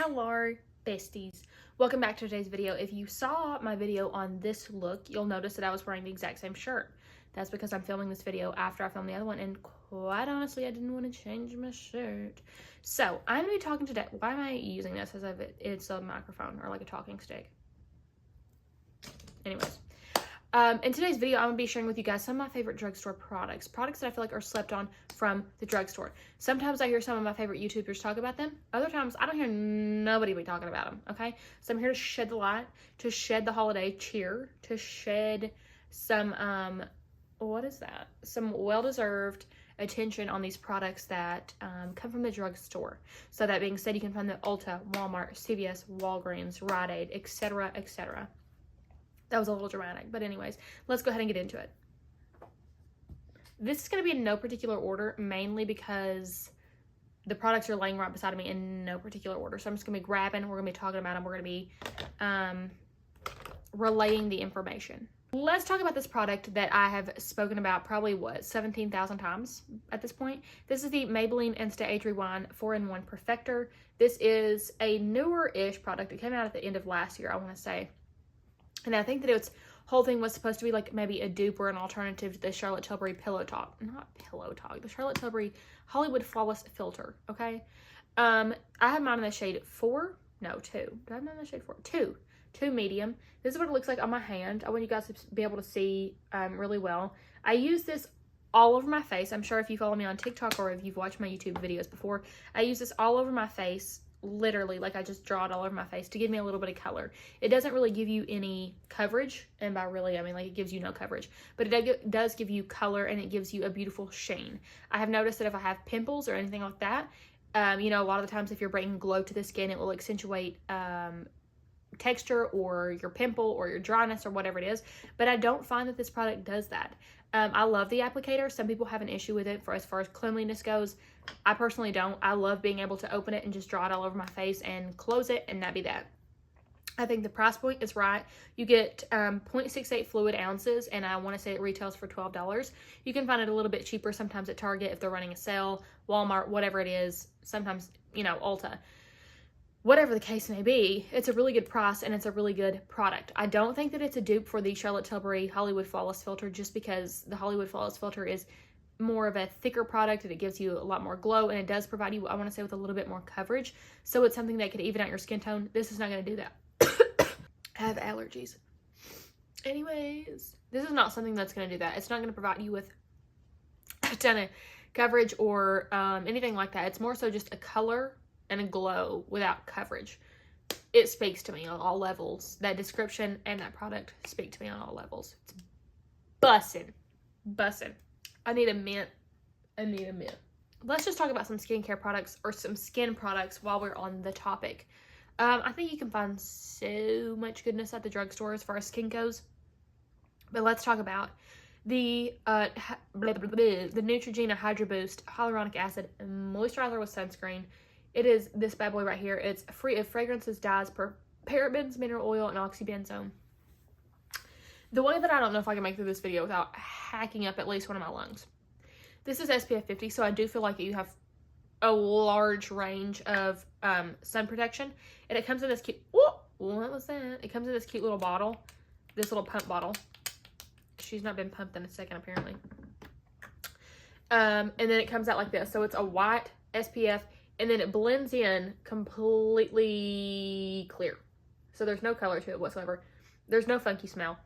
Hello besties, welcome back to today's video. If you saw my video on this look, you'll notice that I was wearing the exact same shirt. That's because I'm filming this video after I filmed the other one, and quite honestly I didn't want to change my shirt. So I'm going to be talking today. Why am I using this as if it's a microphone or like a talking stick? Anyways, in today's video, I'm going to be sharing with you guys some of my favorite drugstore products that I feel like are slept on from the drugstore. Sometimes I hear some of my favorite YouTubers talk about them. Other times, I don't hear nobody be talking about them, okay? So I'm here to shed the light, to shed the holiday cheer, to shed some, what is that? Some well-deserved attention on these products that come from the drugstore. So that being said, you can find them at Ulta, Walmart, CVS, Walgreens, Rite Aid, etc., etc. That was a little dramatic, but anyways, let's go ahead and get into it. This is going to be in no particular order, mainly because the products are laying right beside me in no particular order. So I'm just going to be grabbing, we're going to be talking about them, we're going to be relaying the information. Let's talk about this product that I have spoken about probably, 17,000 times at this point. This is the Maybelline Insta-Age Rewind 4-in-1 Perfector. This is a newer-ish product. It came out at the end of last year, I want to say. And I think that its whole thing was supposed to be like maybe a dupe or an alternative to the Charlotte Tilbury Pillow Talk. Not Pillow Talk, the Charlotte Tilbury Hollywood Flawless Filter, okay? I have mine in the shade 4. No, 2. Do I have mine in the shade 4? 2. 2 medium. This is what it looks like on my hand. I want you guys to be able to see really well. I use this all over my face. I'm sure if you follow me on TikTok or if you've watched my YouTube videos before, I use this all over my face. Literally, like I just draw it all over my face to give me a little bit of color. It doesn't really give you any coverage, and by really I mean like it gives you no coverage, but it does give you color, and it gives you a beautiful sheen. I have noticed that if I have pimples or anything like that, you know, a lot of the times if you're bringing glow to the skin, it will accentuate texture or your pimple or your dryness or whatever it is, but I don't find that this product does that. I love the applicator. Some people have an issue with it as far as cleanliness goes. I personally don't. I love being able to open it and just draw it all over my face and close it, and that be that. I think the price point is right. You get 0.68 fluid ounces, and I want to say it retails for $12. You can find it a little bit cheaper sometimes at Target if they're running a sale, Walmart, whatever it is, sometimes, you know, Ulta. Whatever the case may be, it's a really good price and it's a really good product. I don't think that it's a dupe for the Charlotte Tilbury Hollywood Flawless Filter, just because the Hollywood Flawless Filter is more of a thicker product and it gives you a lot more glow, and it does provide you, I want to say, with a little bit more coverage. So it's something that could even out your skin tone. This is not going to do that. I have allergies. Anyways, this is not something that's going to do that. It's not going to provide you with a ton of coverage or anything like that. It's more so just a color and a glow without coverage. It speaks to me on all levels. That description and that product speak to me on all levels. It's bussin'. Bussin'. I need a mint. I need a mint. Let's just talk about some skincare products or some skin products while we're on the topic. I think you can find so much goodness at the drugstore as far as skin goes. But let's talk about the Neutrogena Hydro Boost Hyaluronic Acid Moisturizer with Sunscreen. It is this bad boy right here. It's free of fragrances, dyes, parabens, mineral oil, and oxybenzone. The way that I don't know if I can make through this video without hacking up at least one of my lungs. This is SPF 50, so I do feel like you have a large range of sun protection. And it comes in this cute, what was that? It comes in this cute little bottle, this little pump bottle. She's not been pumped in a second, apparently. And then it comes out like this. So it's a white SPF, and then it blends in completely clear. So there's no color to it whatsoever. There's no funky smell.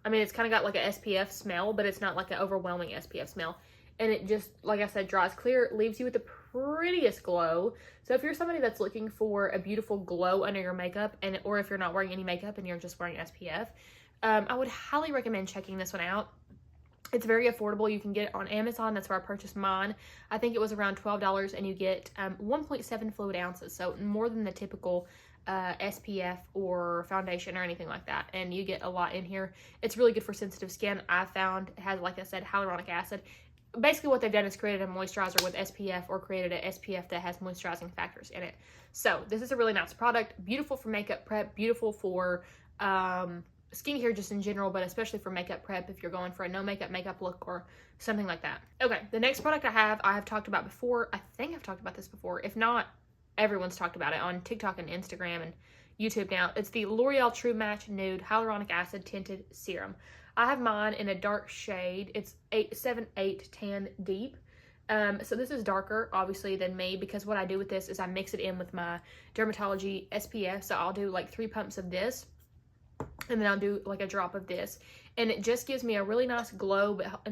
I mean, it's kind of got like a SPF smell, but it's not like an overwhelming SPF smell. And it just, like I said, dries clear, leaves you with the prettiest glow. So if you're somebody that's looking for a beautiful glow under your makeup, or if you're not wearing any makeup and you're just wearing SPF, I would highly recommend checking this one out. It's very affordable. You can get it on Amazon. That's where I purchased mine. I think it was around $12, and you get 1.7 fluid ounces. So more than the typical SPF or foundation or anything like that. And you get a lot in here. It's really good for sensitive skin. I found it has, like I said, hyaluronic acid. Basically what they've done is created a moisturizer with SPF, or created an SPF that has moisturizing factors in it. So this is a really nice product. Beautiful for makeup prep. Beautiful for skincare just in general, but especially for makeup prep if you're going for a no makeup look or something like that. Okay, the next product I have talked about before. I think I've talked about this before. If not, everyone's talked about it on TikTok and Instagram and YouTube now. It's the L'Oreal True Match Nude Hyaluronic Acid Tinted Serum. I have mine in a dark shade. It's 7810 deep. So this is darker, obviously, than me, because what I do with this is I mix it in with my Dermatology SPF. So I'll do like 3 pumps of this, and then I'll do like a drop of this. And it just gives me a really nice glow, but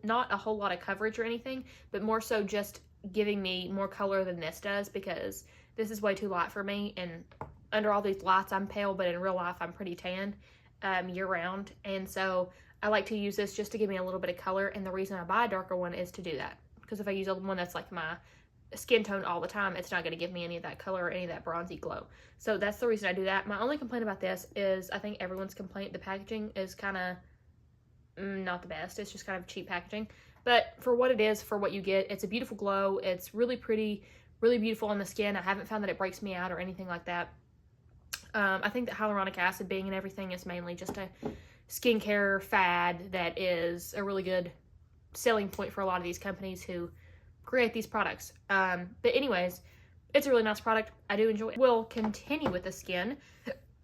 not a whole lot of coverage or anything, but more so just giving me more color than this does, because this is way too light for me. And under all these lights, I'm pale, but in real life, I'm pretty tan year round. And so I like to use this just to give me a little bit of color. And the reason I buy a darker one is to do that. Because if I use a one that's like my skin tone all the time, it's not going to give me any of that color or any of that bronzy glow. So that's the reason I do that. My only complaint about this is I think everyone's complaint, the packaging is kind of not the best. It's just kind of cheap packaging. But for what it is, for what you get, it's a beautiful glow. It's really pretty, really beautiful on the skin. I haven't found that it breaks me out or anything like that. I think that hyaluronic acid being in everything is mainly just a skincare fad that is a really good selling point for a lot of these companies who create these products. But anyways, it's a really nice product. I do enjoy it. We'll continue with the skin.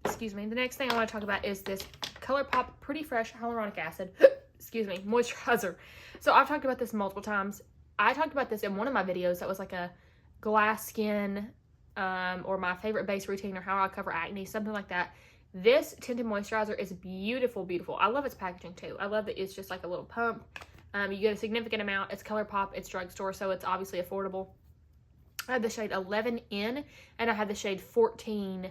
Excuse me. The next thing I want to talk about is this ColourPop Pretty Fresh Hyaluronic Acid, excuse me, moisturizer. So I've talked about this multiple times. I talked about this in one of my videos that was like a glass skin, or my favorite base routine, or how I cover acne, something like that. This tinted moisturizer is beautiful, beautiful. I love its packaging too. I love that it's just like a little pump. You get a significant amount. It's ColourPop. It's drugstore, so it's obviously affordable. I had the shade 11 in, and I had the shade 14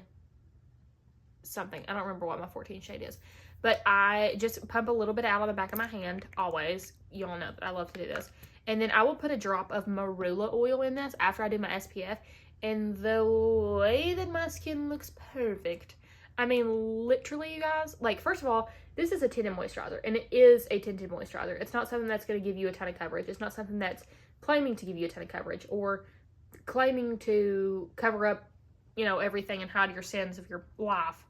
something. I don't remember what my 14 shade is. But I just pump a little bit out on the back of my hand, always. You all know that I love to do this. And then I will put a drop of marula oil in this after I do my SPF. And the way that my skin looks perfect. I mean, literally, you guys, like, first of all, this is a tinted moisturizer, and it is a tinted moisturizer. It's not something that's going to give you a ton of coverage. It's not something that's claiming to give you a ton of coverage or claiming to cover up, you know, everything and hide your sins of your life.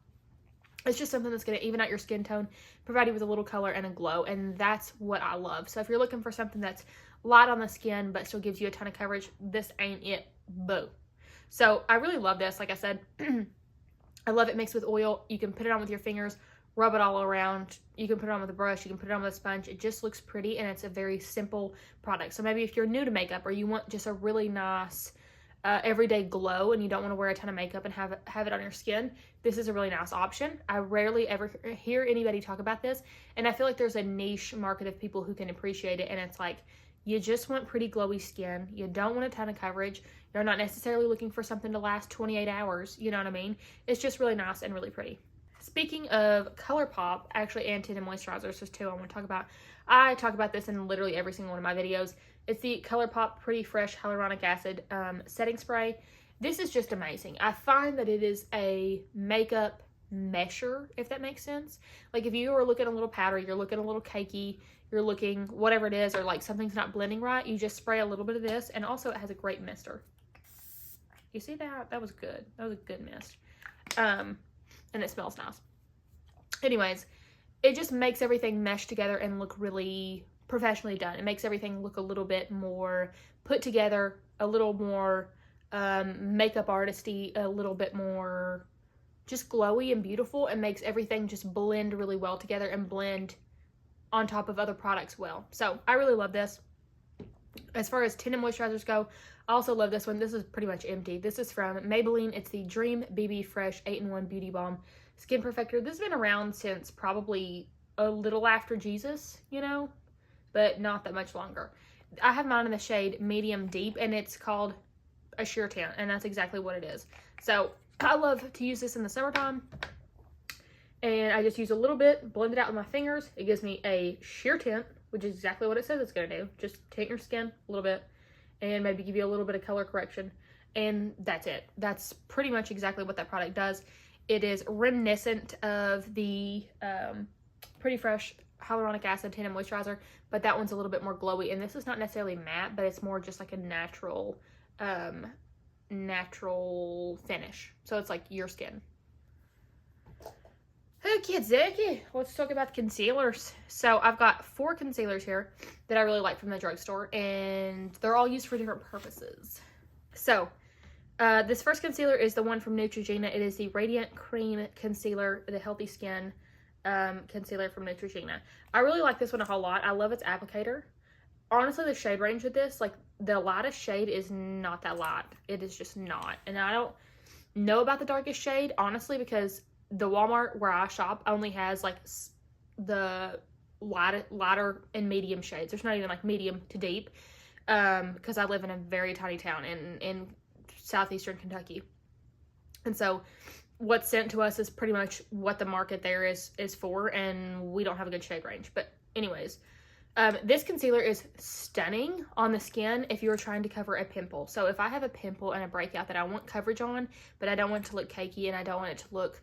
It's just something that's going to even out your skin tone, provide you with a little color and a glow, and that's what I love. So if you're looking for something that's light on the skin but still gives you a ton of coverage, this ain't it. Boo. So I really love this. Like I said, I love it mixed with oil. You can put it on with your fingers, rub it all around. You can put it on with a brush. You can put it on with a sponge. It just looks pretty, and it's a very simple product. So maybe if you're new to makeup, or you want just a really nice everyday glow and you don't want to wear a ton of makeup and have it on your skin, this is a really nice option. I rarely ever hear anybody talk about this, and I feel like there's a niche market of people who can appreciate it. And it's like, you just want pretty glowy skin. You don't want a ton of coverage. You're not necessarily looking for something to last 28 hours. You know what I mean? It's just really nice and really pretty. Speaking of ColourPop, actually, and tinted moisturizers, there's two I want to talk about. I talk about this in literally every single one of my videos. It's the ColourPop Pretty Fresh Hyaluronic Acid setting spray. This is just amazing. I find that it is a makeup mesher, if that makes sense. Like, if you are looking a little powdery, you're looking a little cakey, you're looking whatever it is, or like something's not blending right, you just spray a little bit of this. And also it has a great mister. You see that? That was good. That was a good mist. And it smells nice. Anyways, it just makes everything mesh together and look really professionally done. It makes everything look a little bit more put together, a little more makeup artisty, a little bit more just glowy and beautiful, and makes everything just blend really well together and blend on top of other products well. So I really love this. As far as tinted moisturizers go, I also love this one. This is pretty much empty. This is from Maybelline. It's the Dream BB Fresh 8-in-1 Beauty Balm Skin Perfector. This has been around since probably a little after Jesus, you know, but not that much longer. I have mine in the shade medium deep, and it's called a sheer tint, and that's exactly what it is. So I love to use this in the summertime, and I just use a little bit, blend it out with my fingers. It gives me a sheer tint, which is exactly what it says it's going to do. Just tint your skin a little bit and maybe give you a little bit of color correction, and that's it. That's pretty much exactly what that product does. It is reminiscent of the Pretty Fresh Hyaluronic Acid Tinted Moisturizer, but that one's a little bit more glowy, and this is not necessarily matte, but it's more just like a natural finish. So it's like your skin. Okay, let's talk about concealers. So I've got 4 concealers here that I really like from the drugstore, and they're all used for different purposes. So This first concealer is the one from Neutrogena. It is the Radiant Cream Concealer, the Healthy Skin concealer from Neutrogena. I really like this one a whole lot. I love its applicator. Honestly, the shade range with this, like, the lightest shade is not that light. It is just not. And I don't know about the darkest shade, honestly, because the Walmart where I shop only has, like, the lighter and medium shades. There's not even, like, medium to deep, because I live in a very tiny town in southeastern Kentucky. And so what's sent to us is pretty much what the market there is for, and we don't have a good shade range. But anyways, this concealer is stunning on the skin if you're trying to cover a pimple. So if I have a pimple and a breakout that I want coverage on, but I don't want it to look cakey and I don't want it to look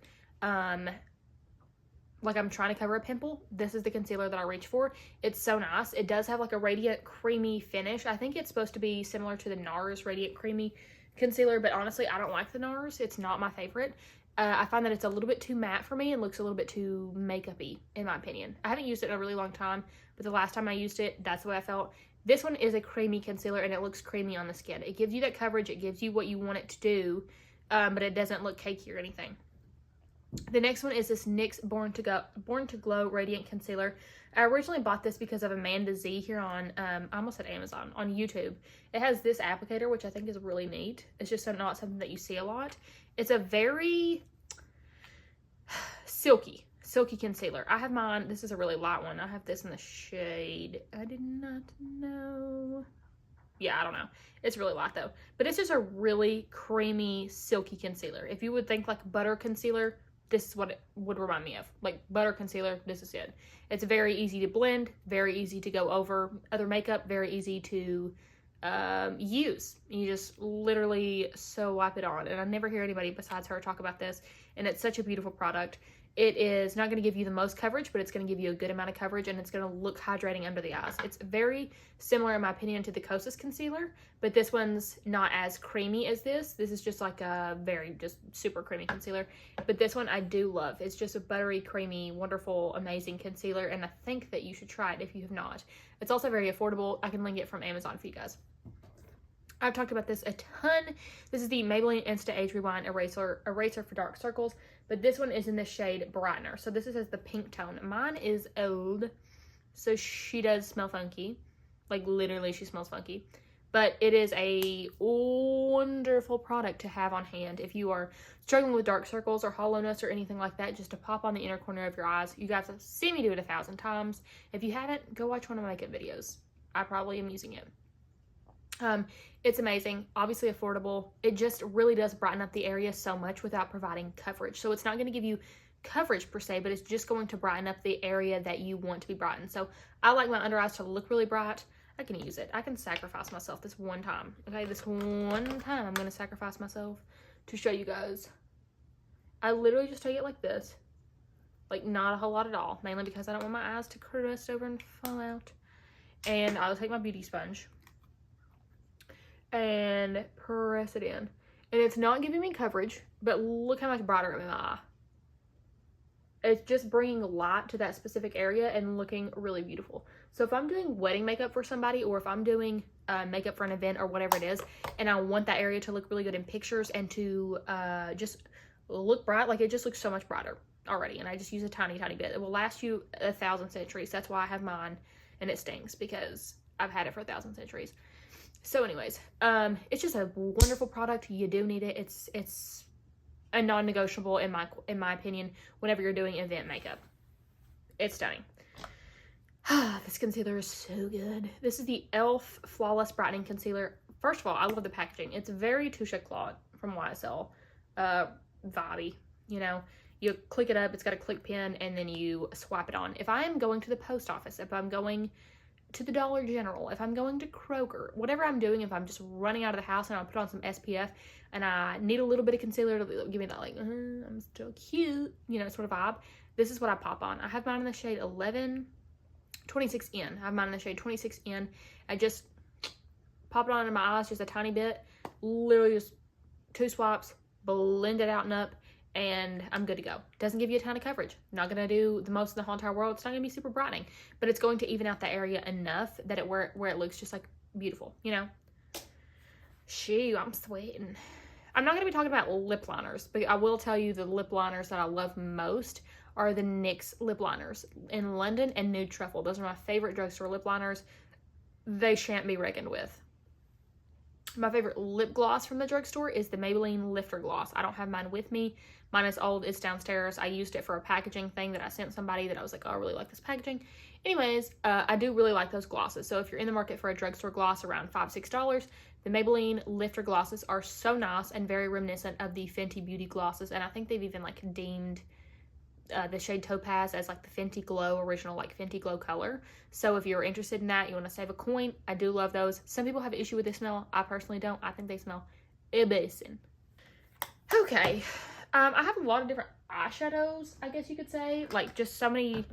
like I'm trying to cover a pimple, this is the concealer that I reach for. It's so nice. It does have like a radiant creamy finish. I think it's supposed to be similar to the NARS Radiant Creamy concealer, but honestly, I don't like the NARS. It's not my favorite. I find that it's a little bit too matte for me and looks a little bit too makeup-y, in my opinion. I haven't used it in a really long time, but the last time I used it, that's the way I felt. This one is a creamy concealer, and it looks creamy on the skin. It gives you that coverage. It gives you what you want it to do, but it doesn't look cakey or anything. The next one is this NYX Born to Glow Radiant Concealer. I originally bought this because of Amanda Z here on, I almost said Amazon, on YouTube. It has this applicator, which I think is really neat. It's just not something that you see a lot. It's a very silky concealer. I have mine, this is a really light one. I have this in the shade, I did not know. Yeah, I don't know. It's really light though. But it's just a really creamy, silky concealer. If you would think like butter concealer, this is what it would remind me of. Like butter concealer, this is it. It's very easy to blend, very easy to go over other makeup, very easy to use. You just literally so wipe it on. And I never hear anybody besides her talk about this. And it's such a beautiful product. It is not going to give you the most coverage, but it's going to give you a good amount of coverage, and it's going to look hydrating under the eyes. It's very similar, in my opinion, to the Kosas concealer, but this one's not as creamy as this. This is just like a very just super creamy concealer, but this one I do love. It's just a buttery, creamy, wonderful, amazing concealer, and I think that you should try it if you have not. It's also very affordable. I can link it from Amazon for you guys. I've talked about this a ton. This is the Maybelline Insta Age Rewind Eraser for dark circles, but this one is in the shade Brightener. So this is the pink tone. Mine is old, so she does smell funky. Like literally she smells funky. But it is a wonderful product to have on hand if you are struggling with dark circles or hollowness or anything like that, just to pop on the inner corner of your eyes. You guys have seen me do it 1,000 times. If you haven't, go watch one of my makeup videos. I probably am using it. It's amazing, obviously affordable. It just really does brighten up the area so much without providing coverage. So it's not going to give you coverage per se, but it's just going to brighten up the area that you want to be brightened. So I like my under eyes to look really bright. I can use it. I can sacrifice myself this one time. Okay, this one time I'm going to sacrifice myself to show you guys. I literally just take it like this. Like not a whole lot at all, mainly because I don't want my eyes to crust over and fall out. And I'll take my beauty sponge and press it in. And it's not giving me coverage, but look how much brighter I'm in my eye. It's just bringing light to that specific area and looking really beautiful. So if I'm doing wedding makeup for somebody, or if I'm doing makeup for an event or whatever it is, and I want that area to look really good in pictures and to just look bright, like it just looks so much brighter already. And I just use a tiny, tiny bit. It will last you 1,000 centuries. That's why I have mine, and it stings because I've had it for 1,000 centuries. So anyways, it's just a wonderful product. You do need it. It's a non-negotiable in my opinion whenever you're doing event makeup. It's stunning. This concealer is so good. This is the e.l.f. Flawless Brightening Concealer. First of all, I love the packaging. It's very Touche Éclat from YSL vibey. You know, you click it up, it's got a click pin, and then you swipe it on. If I am going to the post office, if I'm going to the Dollar General, if I'm going to Kroger, whatever I'm doing, if I'm just running out of the house and I'll put on some SPF and I need a little bit of concealer to give me that like, I'm still cute, you know, sort of vibe, this is what I pop on. I have mine in the shade 26N. I have mine in the shade 26N. I just pop it on in my eyes just a tiny bit, literally just 2 swipes, blend it out and up, and I'm good to go. Doesn't give you a ton of coverage. Not gonna do the most in the whole entire world. It's not gonna be super brightening, but it's going to even out the area enough that where it looks just like beautiful, you know? Shoo, I'm sweating. I'm not going to be talking about lip liners, but I will tell you the lip liners that I love most are the NYX lip liners in London and Nude Truffle. Those are my favorite drugstore lip liners. They shan't be reckoned with. My favorite lip gloss from the drugstore is the Maybelline Lifter Gloss. I don't have mine with me. Mine is old. It's downstairs. I used it for a packaging thing that I sent somebody that I was like, oh, I really like this packaging. Anyways, I do really like those glosses. So if you're in the market for a drugstore gloss around $5, $6, the Maybelline Lifter glosses are so nice and very reminiscent of the Fenty Beauty glosses. And I think they've even like deemed the shade Topaz as like the Fenty Glow, original like Fenty Glow color. So if you're interested in that, you want to save a coin, I do love those. Some people have an issue with the smell. I personally don't. I think they smell amazing. Okay, I have a lot of different eyeshadows, I guess you could say. Like just so many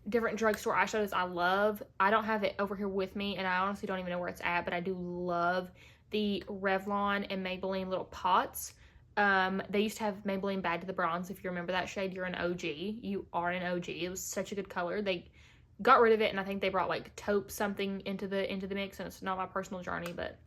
different drugstore eyeshadows I love. I don't have it over here with me, and I honestly don't even know where it's at, but I do love the Revlon and Maybelline little pots. They used to have Maybelline Bad to the Bronze. If you remember that shade, you're an OG. You are an OG. It was such a good color. They got rid of it, and I think they brought like taupe something into the mix, and it's not my personal journey, but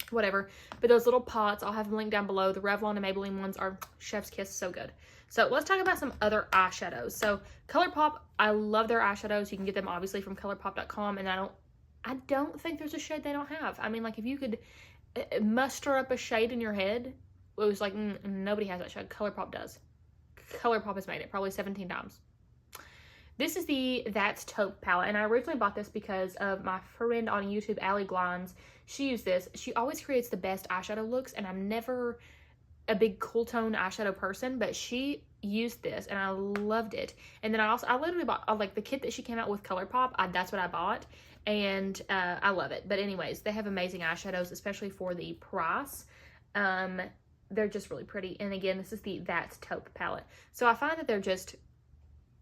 whatever. But those little pots, I'll have them linked down below. The Revlon and Maybelline ones are chef's kiss, so good. So let's talk about some other eyeshadows. So ColourPop, I love their eyeshadows. You can get them obviously from colourpop.com, and I don't think there's a shade they don't have. I mean, like if you could muster up a shade in your head, it was like nobody has that shade. ColourPop does. ColourPop has made it probably 17 times. This is the That's Taupe palette, and I originally bought this because of my friend on YouTube, Allie Glines. She used this. She always creates the best eyeshadow looks, and I'm never a big cool tone eyeshadow person, but she used this, and I loved it. And then I literally bought like the kit that she came out with ColourPop. That's what I bought, and I love it. But anyways, they have amazing eyeshadows, especially for the price. They're just really pretty. And again, this is the That's Taupe palette. So I find that they're just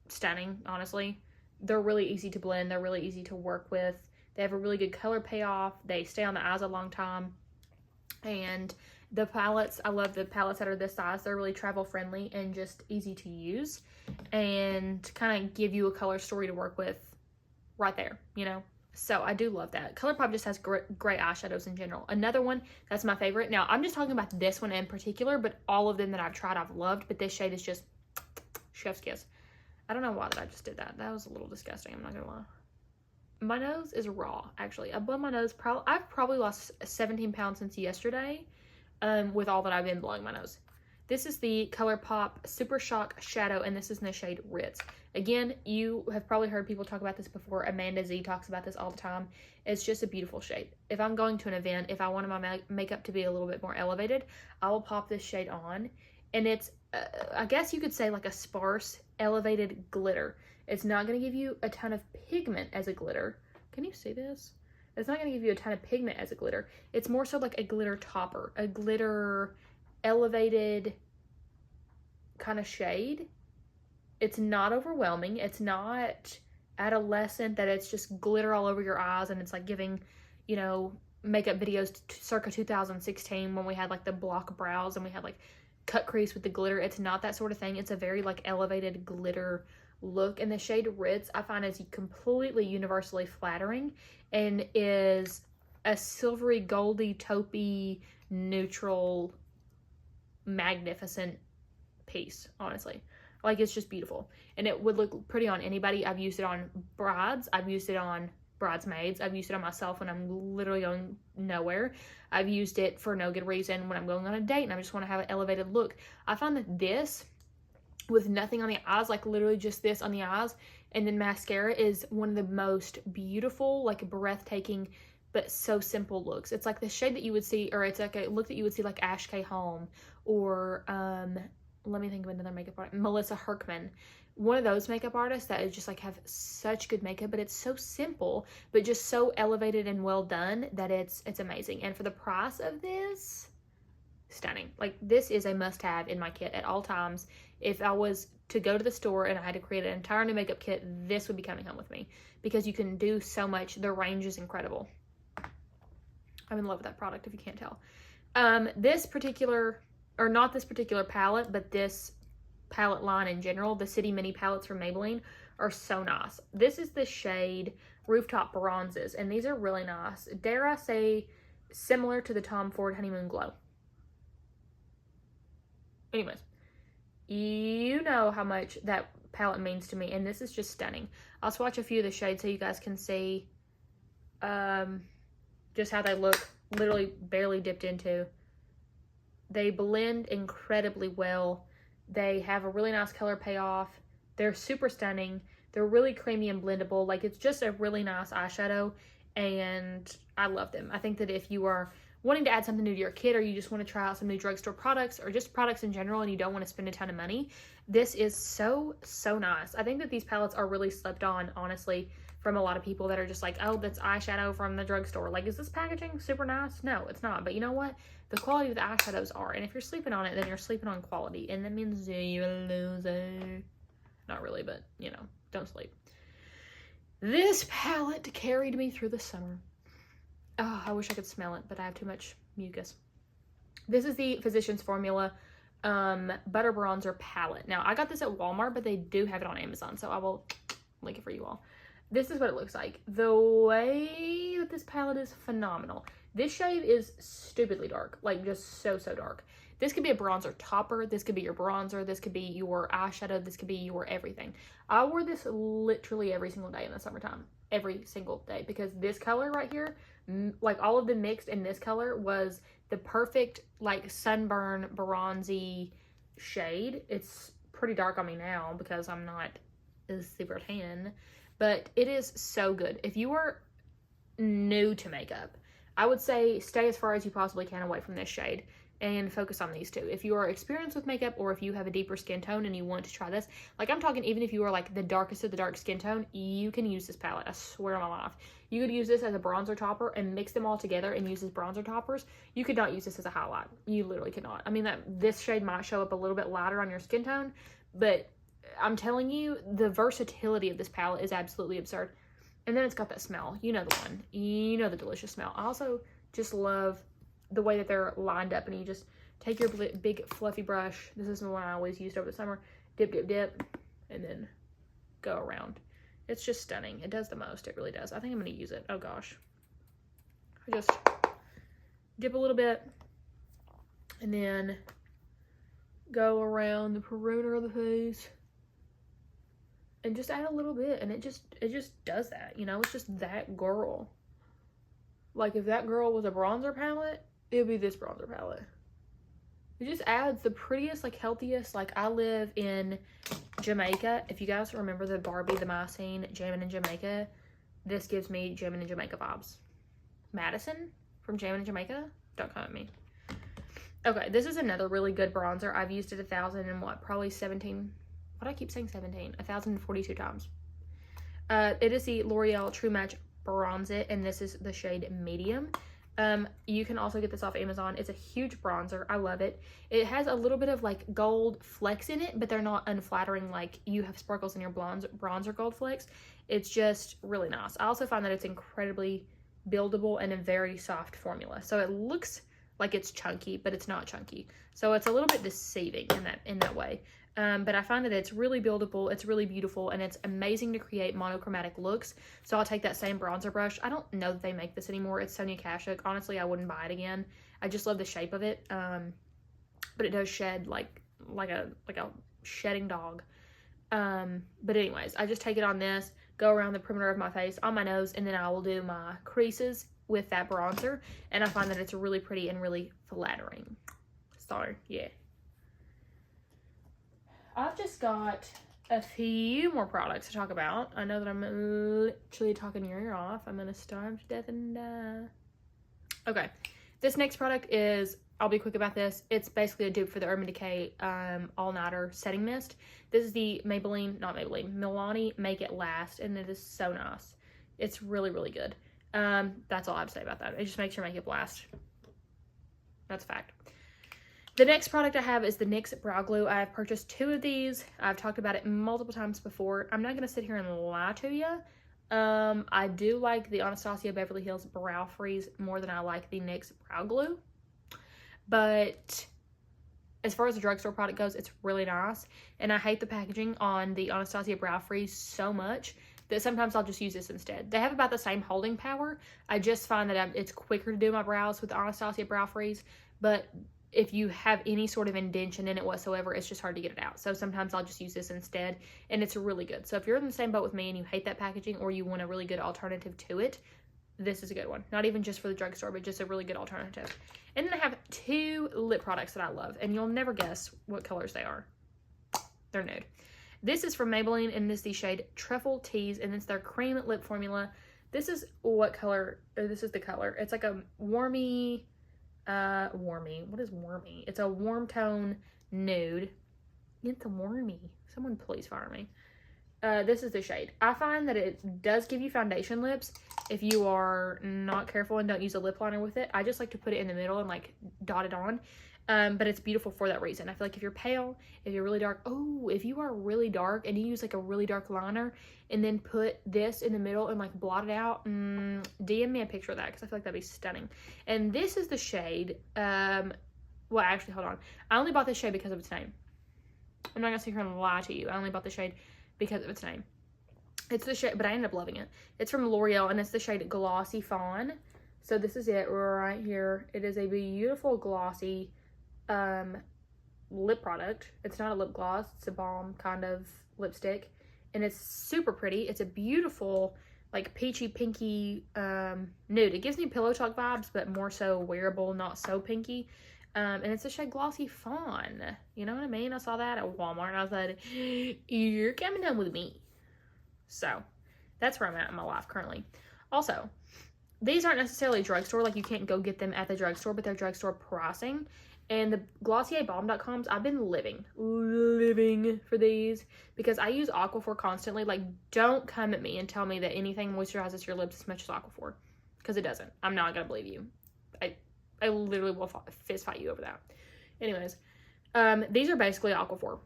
stunning, honestly. They're really easy to blend. They're really easy to work with. They have a really good color payoff. They stay on the eyes a long time. And the palettes, I love the palettes that are this size. They're really travel friendly and just easy to use. And kind of give you a color story to work with right there, you know. So I do love that. ColourPop just has great eyeshadows in general. Another one that's my favorite. Now, I'm just talking about this one in particular, but all of them that I've tried, I've loved. But this shade is just chef's kiss. I don't know why that I just did that. That was a little disgusting. I'm not going to lie. My nose is raw, actually. I blowed my nose. I've probably lost 17 pounds since yesterday with all that I've been blowing my nose. This is the ColourPop Super Shock Shadow, and this is in the shade Ritz. Again, you have probably heard people talk about this before. Amanda Z talks about this all the time. It's just a beautiful shade. If I'm going to an event, if I wanted my makeup to be a little bit more elevated, I will pop this shade on. And it's, I guess you could say like a sparse, elevated glitter. It's not going to give you a ton of pigment as a glitter. Can you see this? It's not going to give you a ton of pigment as a glitter. It's more so like a glitter topper, a glitter elevated kind of shade. It's not overwhelming. It's not adolescent that it's just glitter all over your eyes and it's like giving, you know, makeup videos circa 2016 when we had like the block brows and we had like cut crease with the glitter. It's not that sort of thing. It's a very like elevated glitter look, and the shade Ritz I find is completely universally flattering and is a silvery, goldy, taupey, neutral, magnificent piece, honestly. Like, it's just beautiful, and it would look pretty on anybody. I've used it on brides, I've used it on bridesmaids, I've used it on myself when I'm literally going nowhere. I've used it for no good reason when I'm going on a date and I just want to have an elevated look. I find that this, with nothing on the eyes, like literally just this on the eyes, and then mascara, is one of the most beautiful, like breathtaking, but so simple looks. It's like the shade that you would see, or it's like a look that you would see like Ash K. Holm, or let me think of another makeup artist, Melissa Herkman. One of those makeup artists that is just like have such good makeup, but it's so simple, but just so elevated and well done that it's amazing. And for the price of this, stunning. Like, this is a must-have in my kit at all times. If I was to go to the store and I had to create an entire new makeup kit, this would be coming home with me because you can do so much. The range is incredible. I'm in love with that product, if you can't tell. This particular, or not this particular palette, but this palette line in general, the City Mini palettes from Maybelline are so nice. This is the shade Rooftop Bronzes, and these are really nice. Dare I say, similar to the Tom Ford Honeymoon Glow. Anyways, you know how much that palette means to me, and this is just stunning. I'll swatch a few of the shades so you guys can see just how they look, literally barely dipped into. They blend incredibly well. They have a really nice color payoff. They're super stunning. They're really creamy and blendable. Like, it's just a really nice eyeshadow, and I love them. I think that if you are wanting to add something new to your kit, or you just want to try out some new drugstore products, or just products in general, and you don't want to spend a ton of money, this is so, so nice. I think that these palettes are really slept on, honestly, from a lot of people that are just like, oh, that's eyeshadow from the drugstore. Like, is this packaging super nice? No, it's not. But you know what? The quality of the eyeshadows are. And if you're sleeping on it, then you're sleeping on quality. And that means you're a loser. Not really, but, you know, don't sleep. This palette carried me through the summer. Oh, I wish I could smell it, but I have too much mucus. This is the Physicians Formula Butter Bronzer Palette. Now, I got this at Walmart, but they do have it on Amazon, so I will link it for you all. This is what it looks like. The way that this palette is phenomenal. This shade is stupidly dark, like just so, so dark. This could be a bronzer topper. This could be your bronzer. This could be your eyeshadow. This could be your everything. I wore this literally every single day in the summertime. Every single day. Because this color right here, like all of them mixed in this color, was the perfect like sunburn bronzy shade. It's pretty dark on me now because I'm not super tan. But it is so good. If you are new to makeup, I would say stay as far as you possibly can away from this shade and focus on these two. If you are experienced with makeup, or if you have a deeper skin tone and you want to try this, like I'm talking even if you are like the darkest of the dark skin tone, you can use this palette. I swear on my life. You could use this as a bronzer topper and mix them all together and use as bronzer toppers. You could not use this as a highlight. You literally could not. I mean, this shade might show up a little bit lighter on your skin tone, but I'm telling you, the versatility of this palette is absolutely absurd. And then it's got that smell. You know the one. You know the delicious smell. I also just love the way that they're lined up, and you just take your big fluffy brush. This is the one I always used over the summer. Dip, dip, dip, and then go around. It's just stunning. It does the most. It really does. I think I'm going to use it. Oh, gosh. I just dip a little bit, and then go around the perimeter of the face. And just add a little bit, and it just does that, you know? It's just that girl. Like, if that girl was a bronzer palette, it would be this bronzer palette. It just adds the prettiest, like, healthiest. Like, I live in Jamaica. If you guys remember the Barbie, the My Scene, Jammin' in Jamaica, this gives me Jammin' in Jamaica vibes. Madison from Jammin' in Jamaica? Don't come at me. Okay, this is another really good bronzer. I've used it 1,000 and what, probably 17... Why do I keep saying 17? 1,042 times. It is the L'Oreal True Match Bronze It, and this is the shade Medium. You can also get this off Amazon. It's a huge bronzer. I love it. It has a little bit of like gold flecks in it, but they're not unflattering like you have sparkles in your bronzer gold flecks. It's just really nice. I also find that it's incredibly buildable and a very soft formula. So it looks like it's chunky, but it's not chunky. So it's a little bit deceiving in that way. But I find that it's really buildable, it's really beautiful, and it's amazing to create monochromatic looks. So I'll take that same bronzer brush. I don't know that they make this anymore. It's Sonia Kashuk. Honestly, I wouldn't buy it again. I just love the shape of it. But it does shed like a shedding dog. But anyways, I just take it on this, go around the perimeter of my face, on my nose, and then I will do my creases with that bronzer. And I find that it's really pretty and really flattering. So, yeah. I've just got a few more products to talk about. I know that I'm literally talking your ear off. I'm going to starve to death and die. Okay. This next product is, I'll be quick about this. It's basically a dupe for the Urban Decay All Nighter Setting Mist. This is the Milani Make It Last, and it is so nice. It's really, really good. That's all I have to say about that. It just makes your makeup last. That's a fact. The next product I have is the NYX Brow Glue. I have purchased 2 of these. I've talked about it multiple times before. I'm not going to sit here and lie to you. I do like the Anastasia Beverly Hills Brow Freeze more than I like the NYX Brow Glue. But as far as the drugstore product goes, it's really nice. And I hate the packaging on the Anastasia Brow Freeze so much that sometimes I'll just use this instead. They have about the same holding power. I just find that it's quicker to do my brows with the Anastasia Brow Freeze. But if you have any sort of indentation in it whatsoever, it's just hard to get it out. So sometimes I'll just use this instead, and it's really good. So if you're in the same boat with me and you hate that packaging, or you want a really good alternative to it, this is a good one. Not even just for the drugstore, but just a really good alternative. And then I have 2 lip products that I love, and you'll never guess what colors they are. They're nude. This is from Maybelline, and this is the shade Truffle Tease, and it's their cream lip formula. This is what color, or this is the color. It's like a warmy, what is warmy? It's a warm tone nude. It's a warmy. Someone please fire me. This is the shade. I find that it does give you foundation lips if you are not careful and don't use a lip liner with it. I just like to put it in the middle and like dot it on. But it's beautiful for that reason. I feel like if you're pale, if you're really dark, if you are really dark and you use like a really dark liner and then put this in the middle and like blot it out, DM me a picture of that because I feel like that'd be stunning. And this is the shade, well, actually, hold on. I only bought this shade because of its name. I'm not gonna sit here and lie to you. I only bought the shade because of its name. It's the shade, but I ended up loving it. It's from Loreal, and it's the shade Glossy Fawn. So this is it right here. It is a beautiful glossy lip product. It's not a lip gloss. It's a balm kind of lipstick, and it's super pretty. It's a beautiful, like peachy pinky nude. It gives me Pillow Talk vibes, but more so wearable, not so pinky. And it's the shade Glossy Fawn. You know what I mean? I saw that at Walmart and I was like, you're coming home with me. So that's where I'm at in my life currently. Also, these aren't necessarily drugstore. Like, you can't go get them at the drugstore, but they're drugstore pricing. And the GlossierBalm.coms, I've been living for these because I use Aquaphor constantly. Like, don't come at me and tell me that anything moisturizes your lips as much as Aquaphor, because it doesn't. I'm not gonna believe you. I literally will fist fight you over that. Anyways, these are basically Aquaphor.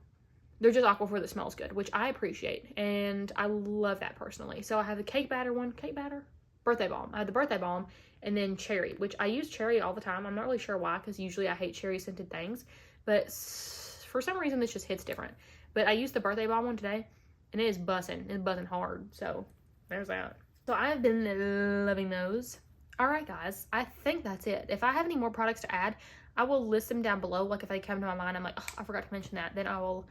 They're just Aquaphor that smells good, which I appreciate, and I love that personally. So I have the cake batter one, birthday balm. I have the birthday balm, and then cherry, which I use cherry all the time. I'm not really sure why, because usually I hate cherry scented things, but for some reason this just hits different. But I used the birthday balm one today, and it is bussin'. It's bussin' hard. So there's that. So I've been loving those. All right, guys, I think that's it. If I have any more products to add, I will list them down below. Like, if they come to my mind, I'm like, oh, I forgot to mention that, then I will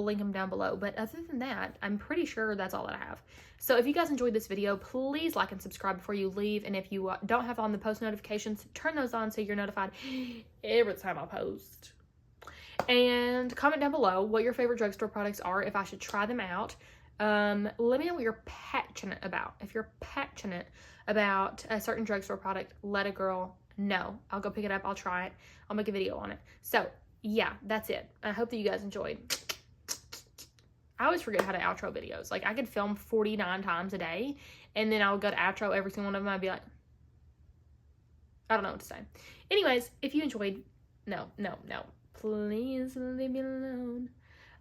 link them down below. But other than that, I'm pretty sure that's all that I have. So if you guys enjoyed this video, please like and subscribe before you leave. And if you don't have on the post notifications, turn those on so you're notified every time I post. And comment down below what your favorite drugstore products are, if I should try them out. Let me know what you're passionate about. If you're passionate about a certain drugstore product, let a girl know. I'll go pick it up. I'll try it. I'll make a video on it. So yeah, that's it. I hope that you guys enjoyed. I always forget how to outro videos. Like, I could film 49 times a day, and then I would go to outro every single one of them. I'd be like, I don't know what to say. Anyways, if you enjoyed, no, please leave me alone.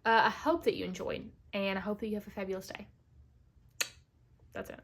I hope that you enjoyed, and I hope that you have a fabulous day. That's it.